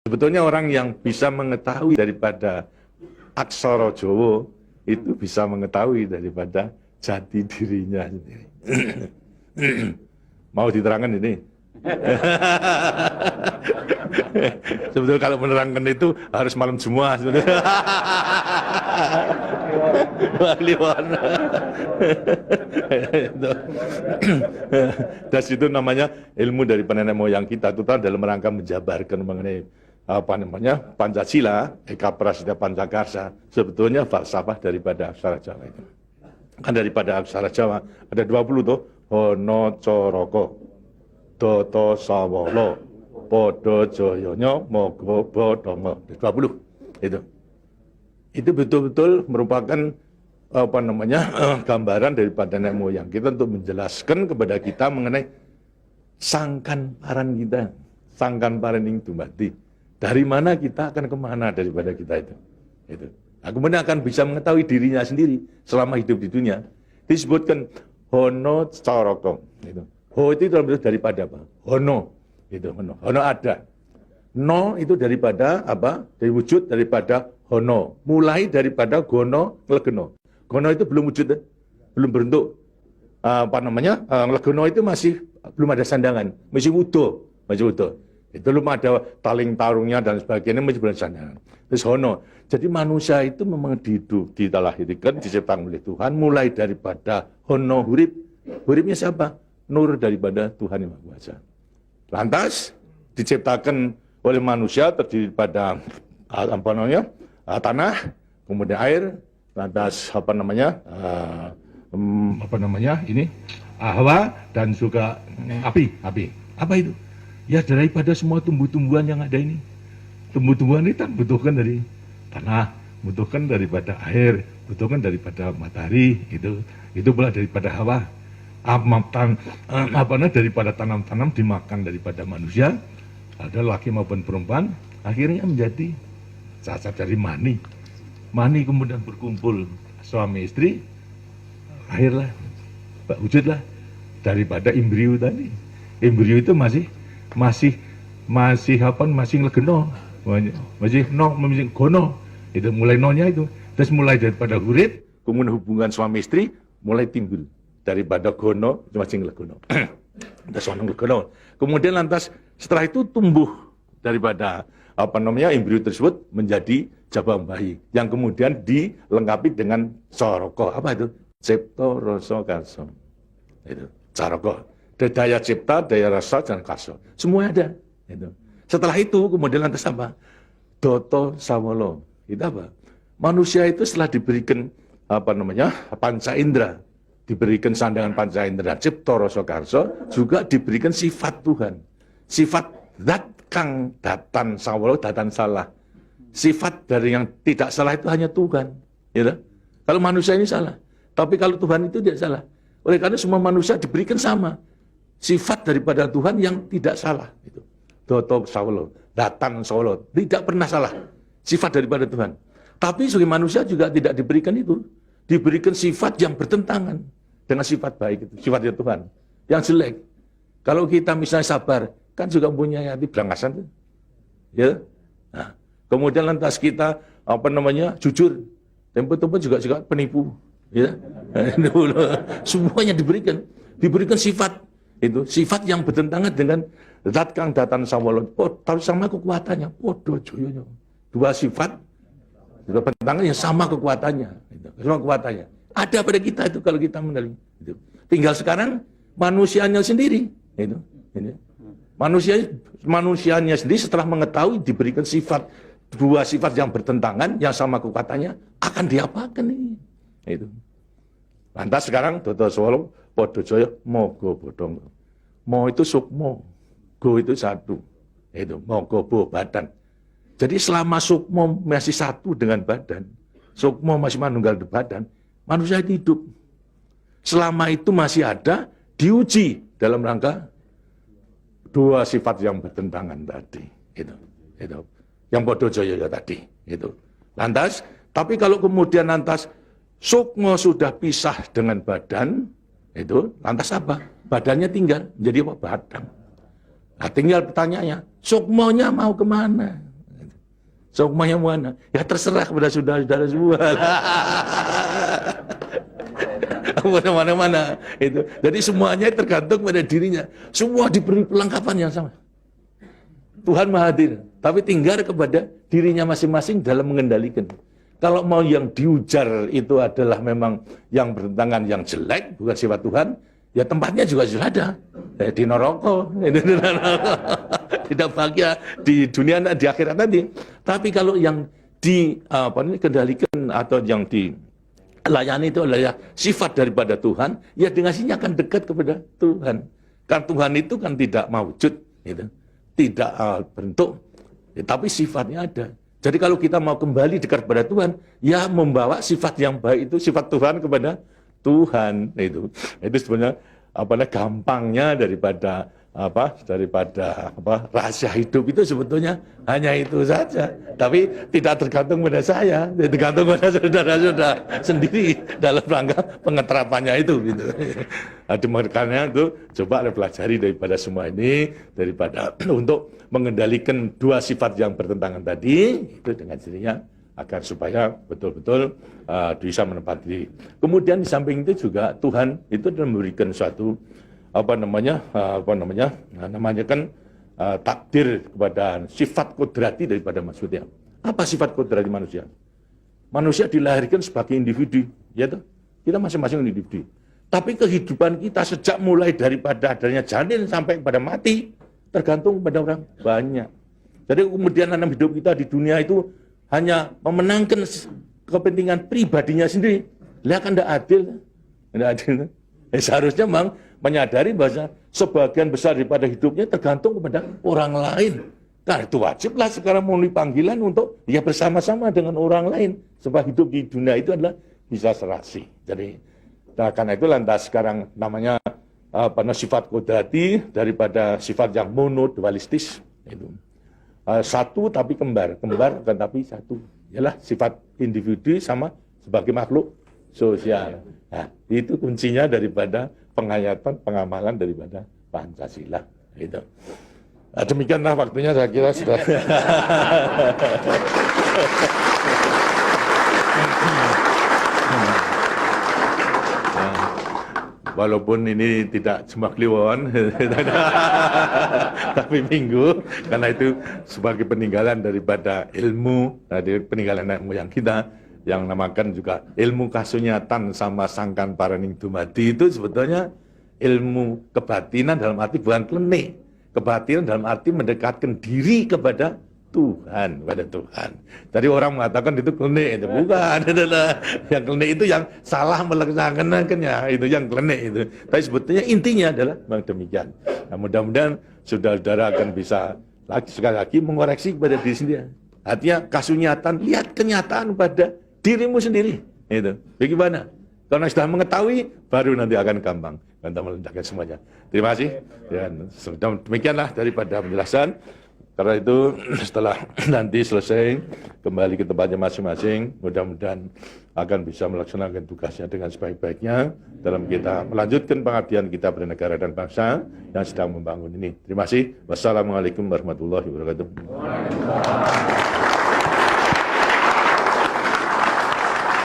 Sebetulnya orang yang bisa mengetahui daripada aksara Jawa itu bisa mengetahui daripada jati dirinya sendiri. Mau diterangkan ini? Sebetulnya kalau menerangkan itu harus malam semua sebetulnya. Das itu namanya ilmu dari nenek moyang kita itu dalam rangka menjabarkan mengenai apa namanya Pancasila, Eka Prasetya Pancakarsa, sebetulnya falsafah daripada aksara Jawa itu. Kan daripada aksara Jawa ada 20 tuh, Hono Coroko, Doto Sawolo, Podo Joyonya, Mogo Bodongo, 20 itu. Itu betul-betul merupakan apa namanya gambaran daripada nenek moyang kita untuk menjelaskan kepada kita mengenai sangkan paran kita, sangkan paran ing dumati. Dari mana kita akan kemana daripada kita itu. Nah, kemudian akan bisa mengetahui dirinya sendiri selama hidup di dunia. Disebutkan Hono Coroko. Ho itu daripada apa? Hono. Hono ada. No itu daripada apa? Dari wujud daripada Hono. Mulai daripada Gono Legeno. Gono itu belum wujud, belum berbentuk. Apa namanya? Legeno itu masih belum ada sandangan, masih utuh, Itu belum ada taling tarungnya dan sebagainya, masih belum sandangan. Terus Hono. Jadi manusia itu memang dilahirkan, diciptakan oleh Tuhan, mulai daripada Hono hurip. Huripnya siapa? Nur daripada Tuhan Yang Maha Kuasa. Lantas diciptakan oleh manusia terdiri pada apa namanya? Tanah, kemudian air, lantas apa namanya? Ini Hawa dan juga api. Apa itu? Ya daripada semua tumbuh-tumbuhan yang ada ini. Tumbuh-tumbuhan ini kan butuhkan dari tanah, butuhkan daripada air, butuhkan daripada matahari, itu pula daripada hawa. Daripada tanam-tanam dimakan daripada manusia, ada laki maupun perempuan, akhirnya menjadi cacat dari mani. Mani kemudian berkumpul suami istri, lahirlah, wujudlah daripada embrio tadi. Embrio itu masih legeno, masih gono. Itu mulai nonya itu. Terus mulai daripada hurip, kemudian hubungan suami istri mulai timbul daripada gono masih legono. Legono. Kemudian lantas setelah itu tumbuh daripada apa namanya embrio tersebut menjadi jabang bayi yang kemudian dilengkapi dengan soroko. Apa itu? Cipta rasa karsa. Itu caroko. Daya cipta, daya rasa, dan karsa. Semua ada. Setelah itu kemudian lantas apa? Doto Sawolo. Itu apa? Manusia itu setelah diberikan apa namanya panca indera, diberikan sandangan panca indera, cipta rasa karsa, juga diberikan sifat Tuhan. Sifat zat kang datan sawolo, datan salah. Sifat dari yang tidak salah itu hanya Tuhan. Ya, kalau manusia ini salah. Tapi kalau Tuhan itu tidak salah. Oleh karena semua manusia diberikan sama. Sifat daripada Tuhan yang tidak salah. Itu. Doto sawolo, datan sawolo. Tidak pernah salah. Sifat daripada Tuhan. Tapi sebagai manusia juga tidak diberikan itu. Diberikan sifat yang bertentangan dengan sifat baik itu. Sifatnya Tuhan. Yang jelek. Kalau kita misalnya sabar, kan juga punya hati berangasan. Ya. Nah, kemudian lantas kita apa namanya jujur. Tempo-tempo juga penipu. Ya. Semuanya diberikan sifat. Itu sifat yang bertentangan dengan zat kang datan sawolo. Tahu sama kekuatannya. Podo joyonya. Dua sifat bertentangan yang sama kekuatannya. Sama kekuatannya. Ada pada kita itu kalau kita menerima. Itu. Tinggal sekarang manusianya sendiri. Itu. Manusianya sendiri setelah mengetahui diberikan sifat dua sifat yang bertentangan yang sama kekuatannya akan diapakan ini. Itu. Lantas sekarang Doto Sawolo, Podo Joyo, Mogo Bodongo. Mo itu sukmo, go itu satu. Itu Mogo Bo badan. Jadi selama sukmo masih satu dengan badan, sukmo masih manunggal di badan, manusia itu hidup. Selama itu masih ada, diuji dalam rangka dua sifat yang bertentangan tadi. Itu. Yang Podo Joyo tadi. Itu. Lantas, tapi kalau kemudian lantas sukmo sudah pisah dengan badan, itu lantas apa? Badannya tinggal, jadi apa? Badan. Nah, tinggal pertanyaannya, sukmonya mau kemana? Sukmanya mana? Ya terserah kepada saudara-saudara semua. Mana-mana itu. Jadi semuanya tergantung pada dirinya. Semua diberi perlengkapan yang sama. Tuhan Maha Hadir, tapi tinggal kepada dirinya masing-masing dalam mengendalikan. Kalau mau yang diujar itu adalah memang yang bertentangan yang jelek, bukan sifat Tuhan, ya tempatnya juga sudah ada. Di neraka, tidak bahagia di dunia di akhirat nanti. Tapi kalau yang dikendalikan atau yang dilayani itu adalah sifat daripada Tuhan, ya dengannya akan dekat kepada Tuhan. Kan Tuhan itu kan tidak mawujud, gitu. Tidak bentuk, ya, tapi sifatnya ada. Jadi kalau kita mau kembali dekat kepada Tuhan, ya membawa sifat yang baik itu, sifat Tuhan kepada Tuhan. Itu sebenarnya gampangnya daripada rahasia hidup itu sebetulnya hanya itu saja. Tapi tidak tergantung pada saya, tergantung pada saudara-saudara sendiri dalam rangka pengeterapannya itu. Gitu. Makanya itu coba pelajari daripada semua ini, daripada untuk mengendalikan dua sifat yang bertentangan tadi itu dengan sendirinya agar supaya betul-betul bisa menempati. Kemudian di samping itu juga Tuhan itu memberikan suatu takdir kepada sifat kodrati daripada manusia. Apa sifat kodrati manusia? Manusia dilahirkan sebagai individu, ya toh? Kita masing-masing individu. Tapi kehidupan kita sejak mulai daripada adanya janin sampai pada mati tergantung pada orang banyak. Jadi kemudian dalam hidup kita di dunia itu hanya memenangkan kepentingan pribadinya sendiri. Lihat kan tidak adil. Tidak adil. Seharusnya memang menyadari bahwa sebagian besar daripada hidupnya tergantung kepada orang lain. Nah itu wajiblah sekarang memenuhi panggilan untuk ya bersama-sama dengan orang lain. Sebab hidup di dunia itu adalah bisa serasi. Jadi karena itu lantas sekarang namanya sifat kodrati daripada sifat yang monodualistis. Itu. Satu tapi kembar tetapi satu. Ialah sifat individu sama sebagai makhluk sosial. Nah, itu kuncinya daripada penghayatan, pengamalan daripada Pancasila. Gitu. Nah, demikianlah waktunya saya kira sudah. Walaupun ini tidak cuma kliwon, tapi minggu, karena itu sebagai peninggalan daripada ilmu, dari peninggalan nenek moyang kita, yang namakan juga ilmu kasunyatan sama sangkan paraning dumadi itu sebetulnya ilmu kebatinan dalam arti bukan klenik. Kebatinan dalam arti mendekatkan diri kepada Tuhan, kepada Tuhan. Jadi orang mengatakan itu klenik, itu bukan. Yang klenik itu yang salah melaksanakannya, itu yang klenik itu. Tapi sebetulnya intinya adalah memang demikian. Nah, mudah-mudahan saudara-saudara akan bisa sekali lagi mengoreksi kepada diri sendiri. Artinya kasunyatan, lihat kenyataan pada dirimu sendiri. Itu. Bagaimana? Karena sudah mengetahui, baru nanti akan gampang. Kita meletakkan semuanya. Terima kasih. Dan demikianlah daripada penjelasan. Karena itu setelah nanti selesai kembali ke tempatnya masing-masing, mudah-mudahan akan bisa melaksanakan tugasnya dengan sebaik-baiknya dalam kita melanjutkan pengabdian kita pada negara dan bangsa yang sedang membangun ini. Terima kasih. Wassalamualaikum warahmatullahi wabarakatuh.